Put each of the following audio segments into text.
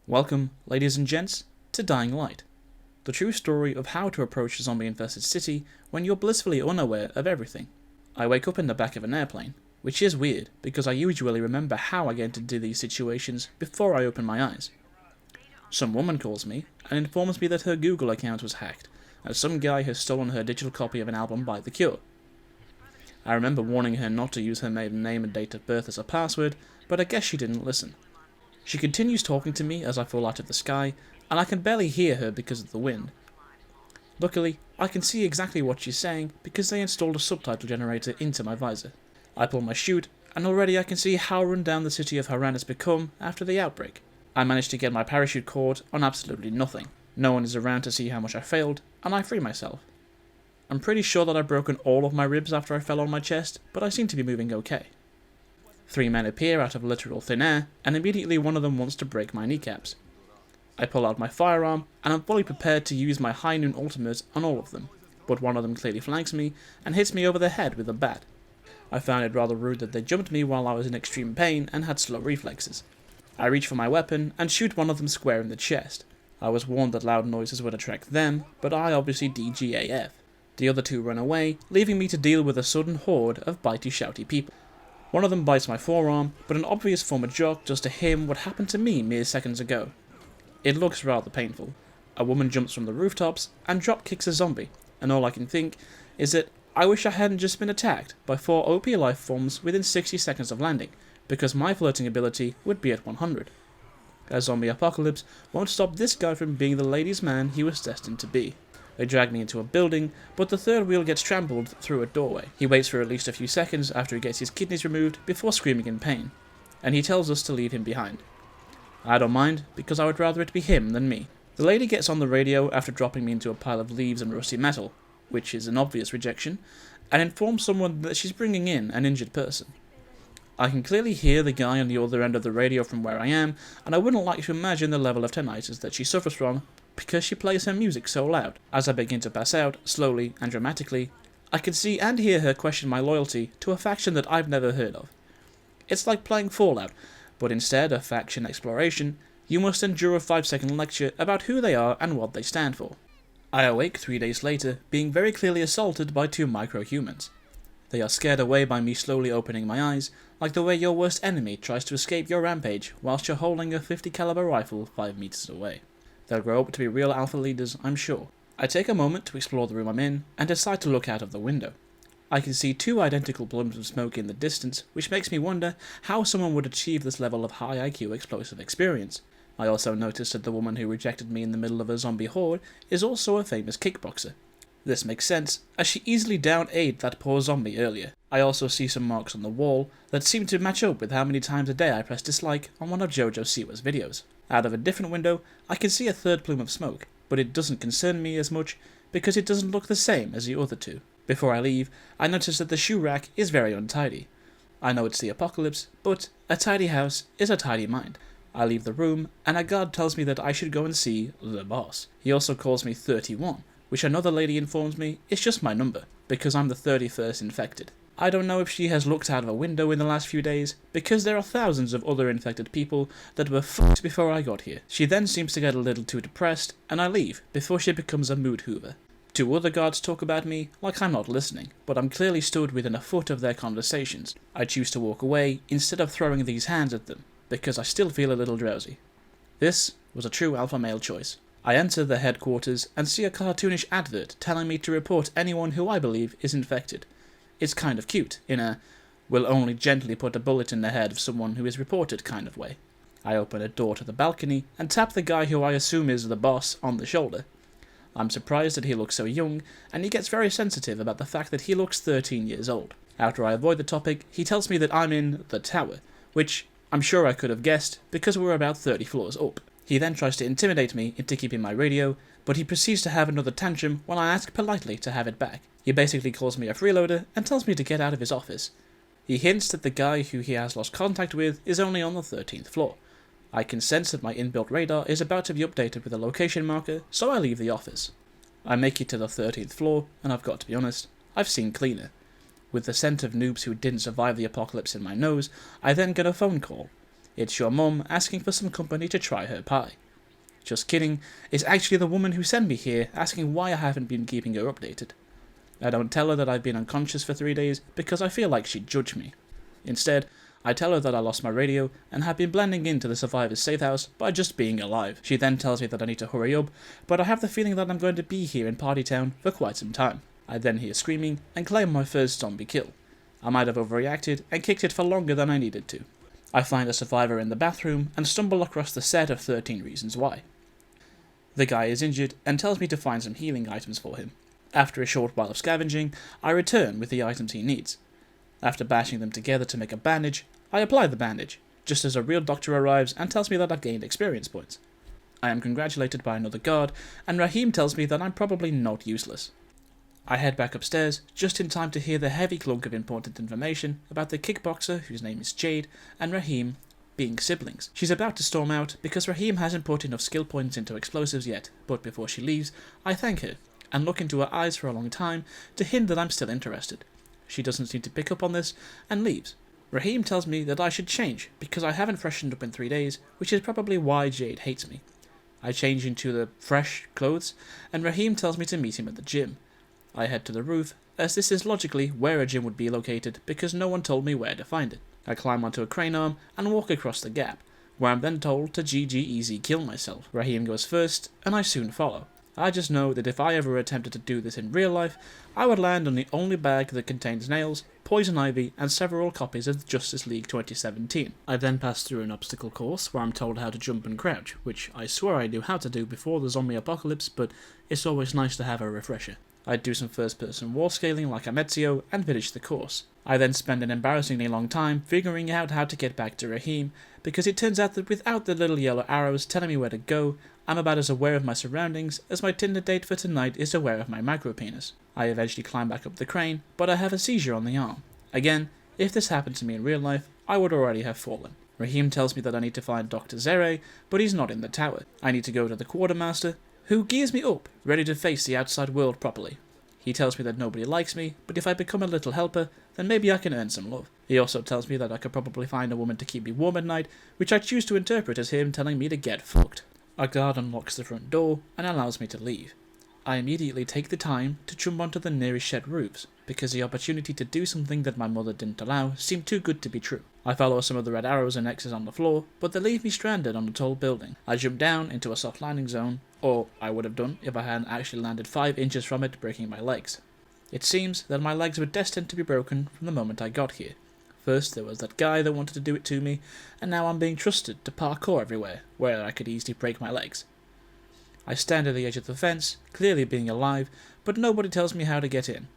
Welcome, ladies and gents, to Dying Light, the true story of how to approach a zombie-infested city when you're blissfully unaware of everything. I wake up in the back of an airplane, which is weird because I usually remember how I get into these situations before I open my eyes. Some woman calls me and informs me that her Google account was hacked, and some guy has stolen her digital copy of an album by The Cure. I remember warning her not to use her maiden name and date of birth as a password, but I guess she didn't listen. She continues talking to me as I fall out of the sky, and I can barely hear her because of the wind. Luckily, I can see exactly what she's saying because they installed a subtitle generator into my visor. I pull my chute, and already I can see how run down the city of Haran has become after the outbreak. I managed to get my parachute caught on absolutely nothing. No one is around to see how much I failed, and I free myself. I'm pretty sure that I've broken all of my ribs after I fell on my chest, but I seem to be moving okay. 3 men appear out of literal thin air, and immediately one of them wants to break my kneecaps. I pull out my firearm, and I'm fully prepared to use my high noon ultimate on all of them, but one of them clearly flanks me, and hits me over the head with a bat. I found it rather rude that they jumped me while I was in extreme pain and had slow reflexes. I reach for my weapon, and shoot one of them square in the chest. I was warned that loud noises would attract them, but I obviously DGAF. The other two run away, leaving me to deal with a sudden horde of bitey shouty people. One of them bites my forearm, but an obvious former jock does to him what happened to me mere seconds ago. It looks rather painful. A woman jumps from the rooftops and drop kicks a zombie, and all I can think is that I wish I hadn't just been attacked by 4 OP life forms within 60 seconds of landing, because my flirting ability would be at 100. A zombie apocalypse won't stop this guy from being the ladies' man he was destined to be. They drag me into a building, but the third wheel gets trampled through a doorway. He waits for at least a few seconds after he gets his kidneys removed before screaming in pain, and he tells us to leave him behind. I don't mind, because I would rather it be him than me. The lady gets on the radio after dropping me into a pile of leaves and rusty metal, which is an obvious rejection, and informs someone that she's bringing in an injured person. I can clearly hear the guy on the other end of the radio from where I am, and I wouldn't like to imagine the level of tinnitus that she suffers from because she plays her music so loud. As I begin to pass out, slowly and dramatically, I can see and hear her question my loyalty to a faction that I've never heard of. It's like playing Fallout, but instead of faction exploration, you must endure a 5-second lecture about who they are and what they stand for. I awake 3 days later, being very clearly assaulted by 2 micro-humans. They are scared away by me slowly opening my eyes, like the way your worst enemy tries to escape your rampage whilst you're holding a 50 caliber rifle 5 meters away. They'll grow up to be real alpha leaders, I'm sure. I take a moment to explore the room I'm in, and decide to look out of the window. I can see 2 identical plumes of smoke in the distance, which makes me wonder how someone would achieve this level of high IQ explosive experience. I also noticed that the woman who rejected me in the middle of a zombie horde is also a famous kickboxer. This makes sense, as she easily down-A'd that poor zombie earlier. I also see some marks on the wall that seem to match up with how many times a day I press dislike on one of Jojo Siwa's videos. Out of a different window, I can see a 3rd plume of smoke, but it doesn't concern me as much because it doesn't look the same as the other 2. Before I leave, I notice that the shoe rack is very untidy. I know it's the apocalypse, but a tidy house is a tidy mind. I leave the room, and a guard tells me that I should go and see the boss. He also calls me 31, which another lady informs me is just my number, because I'm the 31st infected. I don't know if she has looked out of a window in the last few days, because there are thousands of other infected people that were fucked before I got here. She then seems to get a little too depressed, and I leave, before she becomes a mood hoover. 2 other guards talk about me like I'm not listening, but I'm clearly stood within a foot of their conversations. I choose to walk away, instead of throwing these hands at them, because I still feel a little drowsy. This was a true alpha male choice. I enter the headquarters and see a cartoonish advert telling me to report anyone who I believe is infected. It's kind of cute, in a "will only gently put a bullet in the head of someone who is reported" kind of way. I open a door to the balcony and tap the guy who I assume is the boss on the shoulder. I'm surprised that he looks so young, and he gets very sensitive about the fact that he looks 13 years old. After I avoid the topic, he tells me that I'm in the tower, which I'm sure I could have guessed because we're about 30 floors up. He then tries to intimidate me into keeping my radio, but he proceeds to have another tantrum when I ask politely to have it back. He basically calls me a freeloader and tells me to get out of his office. He hints that the guy who he has lost contact with is only on the 13th floor. I can sense that my inbuilt radar is about to be updated with a location marker, so I leave the office. I make it to the 13th floor, and I've got to be honest, I've seen cleaner. With the scent of noobs who didn't survive the apocalypse in my nose, I then get a phone call. It's your mum asking for some company to try her pie. Just kidding, it's actually the woman who sent me here asking why I haven't been keeping her updated. I don't tell her that I've been unconscious for 3 days because I feel like she'd judge me. Instead, I tell her that I lost my radio and have been blending into the survivor's safe house by just being alive. She then tells me that I need to hurry up, but I have the feeling that I'm going to be here in Party Town for quite some time. I then hear screaming and claim my first zombie kill. I might have overreacted and kicked it for longer than I needed to. I find a survivor in the bathroom and stumble across the set of 13 Reasons Why. The guy is injured and tells me to find some healing items for him. After a short while of scavenging, I return with the items he needs. After bashing them together to make a bandage, I apply the bandage, just as a real doctor arrives and tells me that I've gained experience points. I am congratulated by another guard, and Raheem tells me that I'm probably not useless. I head back upstairs, just in time to hear the heavy clunk of important information about the kickboxer, whose name is Jade, and Raheem being siblings. She's about to storm out because Raheem hasn't put enough skill points into explosives yet, but before she leaves, I thank her, and look into her eyes for a long time to hint that I'm still interested. She doesn't seem to pick up on this, and leaves. Raheem tells me that I should change, because I haven't freshened up in 3 days, which is probably why Jade hates me. I change into the fresh clothes, and Raheem tells me to meet him at the gym. I head to the roof, as this is logically where a gym would be located, because no one told me where to find it. I climb onto a crane arm, and walk across the gap, where I'm then told to GG easy kill myself. Raheem goes first, and I soon follow. I just know that if I ever attempted to do this in real life, I would land on the only bag that contains nails, poison ivy, and several copies of Justice League 2017. I then pass through an obstacle course where I'm told how to jump and crouch, which I swear I knew how to do before the zombie apocalypse, but it's always nice to have a refresher. I do some first-person wall scaling like I'm Ezio and finish the course. I then spend an embarrassingly long time figuring out how to get back to Raheem, because it turns out that without the little yellow arrows telling me where to go, I'm about as aware of my surroundings as my Tinder date for tonight is aware of my macro-penis. I eventually climb back up the crane, but I have a seizure on the arm. Again, if this happened to me in real life, I would already have fallen. Raheem tells me that I need to find Dr. Zere, but he's not in the tower. I need to go to the quartermaster, who gears me up, ready to face the outside world properly. He tells me that nobody likes me, but if I become a little helper, then maybe I can earn some love. He also tells me that I could probably find a woman to keep me warm at night, which I choose to interpret as him telling me to get fucked. A guard unlocks the front door and allows me to leave. I immediately take the time to jump onto the nearest shed roofs, because the opportunity to do something that my mother didn't allow seemed too good to be true. I follow some of the red arrows and X's on the floor, but they leave me stranded on a tall building. I jump down into a soft landing zone, or I would have done if I hadn't actually landed 5 inches from it, breaking my legs. It seems that my legs were destined to be broken from the moment I got here. First there was that guy that wanted to do it to me, and now I'm being trusted to parkour everywhere, where I could easily break my legs. I stand at the edge of the fence, clearly being alive, but nobody tells me how to get in.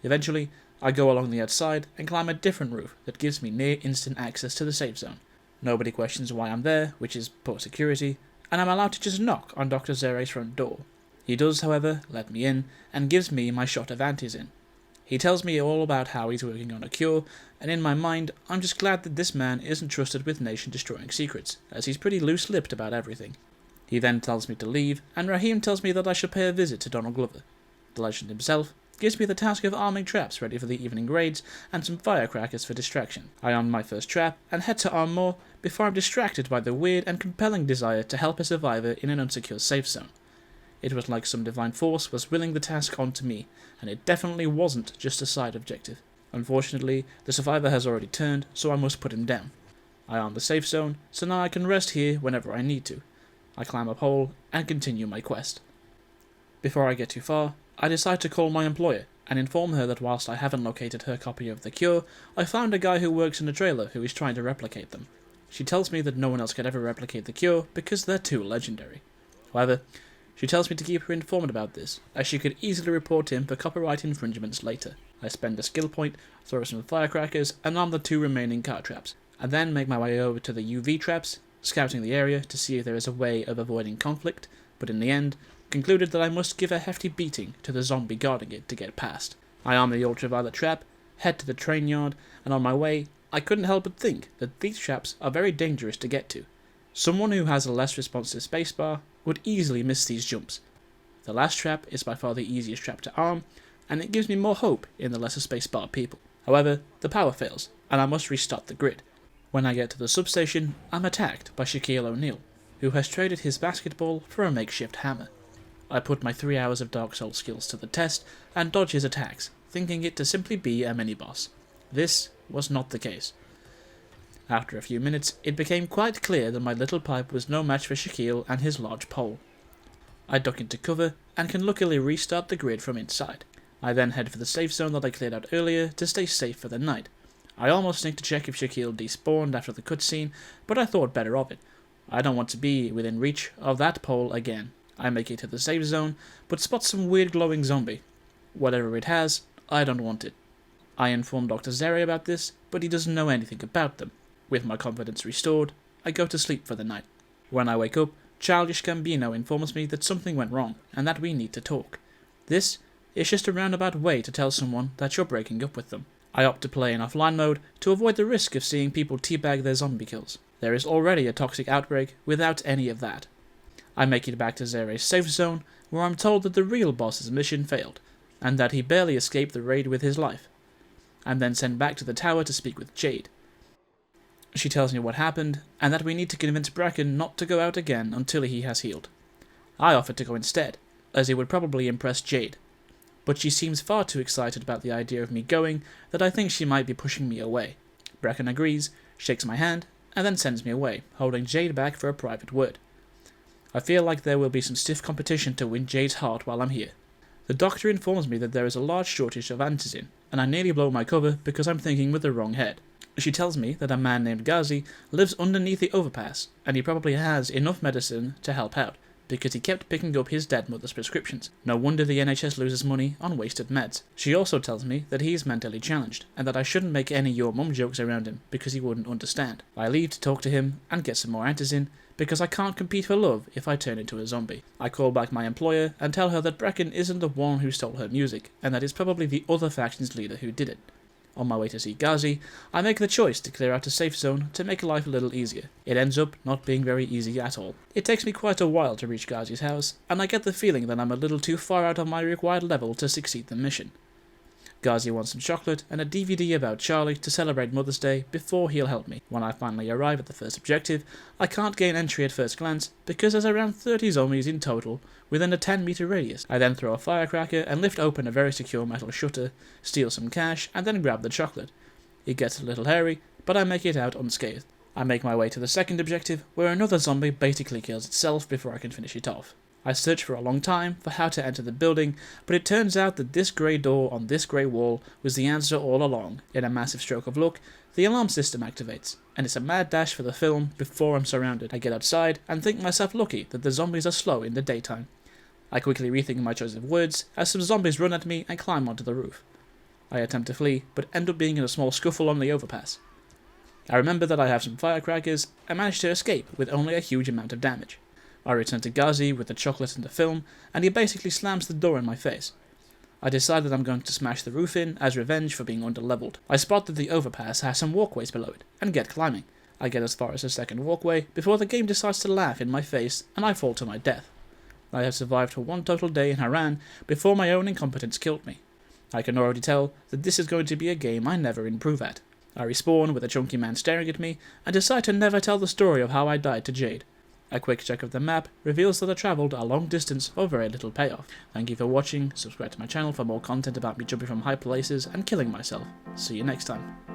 Eventually, I go along the outside and climb a different roof that gives me near instant access to the safe zone. Nobody questions why I'm there, which is poor security, and I'm allowed to just knock on Dr. Zere's front door. He does, however, let me in, and gives me my shot of antizin. He tells me all about how he's working on a cure, and in my mind, I'm just glad that this man isn't trusted with nation-destroying secrets, as he's pretty loose-lipped about everything. He then tells me to leave, and Raheem tells me that I should pay a visit to Donald Glover. The legend himself gives me the task of arming traps ready for the evening raids, and some firecrackers for distraction. I arm my first trap, and head to arm more, before I'm distracted by the weird and compelling desire to help a survivor in an unsecure safe zone. It was like some divine force was willing the task onto me, and it definitely wasn't just a side objective. Unfortunately, the survivor has already turned, so I must put him down. I arm the safe zone, so now I can rest here whenever I need to. I climb a pole and continue my quest. Before I get too far, I decide to call my employer and inform her that whilst I haven't located her copy of the cure, I found a guy who works in a trailer who is trying to replicate them. She tells me that no one else could ever replicate the cure because they're too legendary. However, she tells me to keep her informed about this, as she could easily report him for copyright infringements later. I spend a skill point, throw some firecrackers, and arm the 2 remaining car traps. I then make my way over to the UV traps, scouting the area to see if there is a way of avoiding conflict, but in the end, concluded that I must give a hefty beating to the zombie guarding it to get past. I arm the ultraviolet trap, head to the train yard, and on my way, I couldn't help but think that these traps are very dangerous to get to. Someone who has a less responsive spacebar would easily miss these jumps. The last trap is by far the easiest trap to arm, and it gives me more hope in the lesser spacebar people. However, the power fails, and I must restart the grid. When I get to the substation, I'm attacked by Shaquille O'Neal, who has traded his basketball for a makeshift hammer. I put my 3 hours of Dark Souls skills to the test and dodge his attacks, thinking it to simply be a mini-boss. This was not the case. After a few minutes, it became quite clear that my little pipe was no match for Shaquille and his large pole. I duck into cover and can luckily restart the grid from inside. I then head for the safe zone that I cleared out earlier to stay safe for the night. I almost sneaked to check if Shaquille despawned after the cutscene, but I thought better of it. I don't want to be within reach of that pole again. I make it to the safe zone, but spot some weird glowing zombie. Whatever it has, I don't want it. I inform Dr. Zeri about this, but he doesn't know anything about them. With my confidence restored, I go to sleep for the night. When I wake up, Childish Gambino informs me that something went wrong, and that we need to talk. This is just a roundabout way to tell someone that you're breaking up with them. I opt to play in offline mode to avoid the risk of seeing people teabag their zombie kills. There is already a toxic outbreak without any of that. I make it back to Zeri's safe zone, where I'm told that the real boss's mission failed, and that he barely escaped the raid with his life. I'm then sent back to the tower to speak with Jade. She tells me what happened, and that we need to convince Bracken not to go out again until he has healed. I offer to go instead, as it would probably impress Jade, but she seems far too excited about the idea of me going that I think she might be pushing me away. Bracken agrees, shakes my hand, and then sends me away, holding Jade back for a private word. I feel like there will be some stiff competition to win Jade's heart while I'm here. The doctor informs me that there is a large shortage of antizin, and I nearly blow my cover because I'm thinking with the wrong head. She tells me that a man named Ghazi lives underneath the overpass, and he probably has enough medicine to help out, because he kept picking up his dead mother's prescriptions. No wonder the NHS loses money on wasted meds. She also tells me that he is mentally challenged, and that I shouldn't make any your mum jokes around him, because he wouldn't understand. I leave to talk to him and get some more antizin, because I can't compete for love if I turn into a zombie. I call back my employer and tell her that Bracken isn't the one who stole her music, and that it's probably the other faction's leader who did it. On my way to see Ghazi, I make the choice to clear out a safe zone to make life a little easier. It ends up not being very easy at all. It takes me quite a while to reach Ghazi's house, and I get the feeling that I'm a little too far out of my required level to succeed the mission. Ghazi wants some chocolate and a DVD about Charlie to celebrate Mother's Day before he'll help me. When I finally arrive at the first objective, I can't gain entry at first glance because there's around 30 zombies in total within a 10-meter radius. I then throw a firecracker and lift open a very secure metal shutter, steal some cash, and then grab the chocolate. It gets a little hairy, but I make it out unscathed. I make my way to the second objective, where another zombie basically kills itself before I can finish it off. I search for a long time for how to enter the building, but it turns out that this grey door on this grey wall was the answer all along. In a massive stroke of luck, the alarm system activates, and it's a mad dash for the film before I'm surrounded. I get outside and think myself lucky that the zombies are slow in the daytime. I quickly rethink my choice of words as some zombies run at me and climb onto the roof. I attempt to flee, but end up being in a small scuffle on the overpass. I remember that I have some firecrackers and manage to escape with only a huge amount of damage. I return to Ghazi with the chocolate and the film, and he basically slams the door in my face. I decide that I'm going to smash the roof in as revenge for being underleveled. I spot that the overpass has some walkways below it, and get climbing. I get as far as the second walkway before the game decides to laugh in my face and I fall to my death. I have survived for one total day in Haran before my own incompetence killed me. I can already tell that this is going to be a game I never improve at. I respawn with a chunky man staring at me, and decide to never tell the story of how I died to Jade. A quick check of the map reveals that I travelled a long distance for very little payoff. Thank you for watching, subscribe to my channel for more content about me jumping from high places and killing myself. See you next time.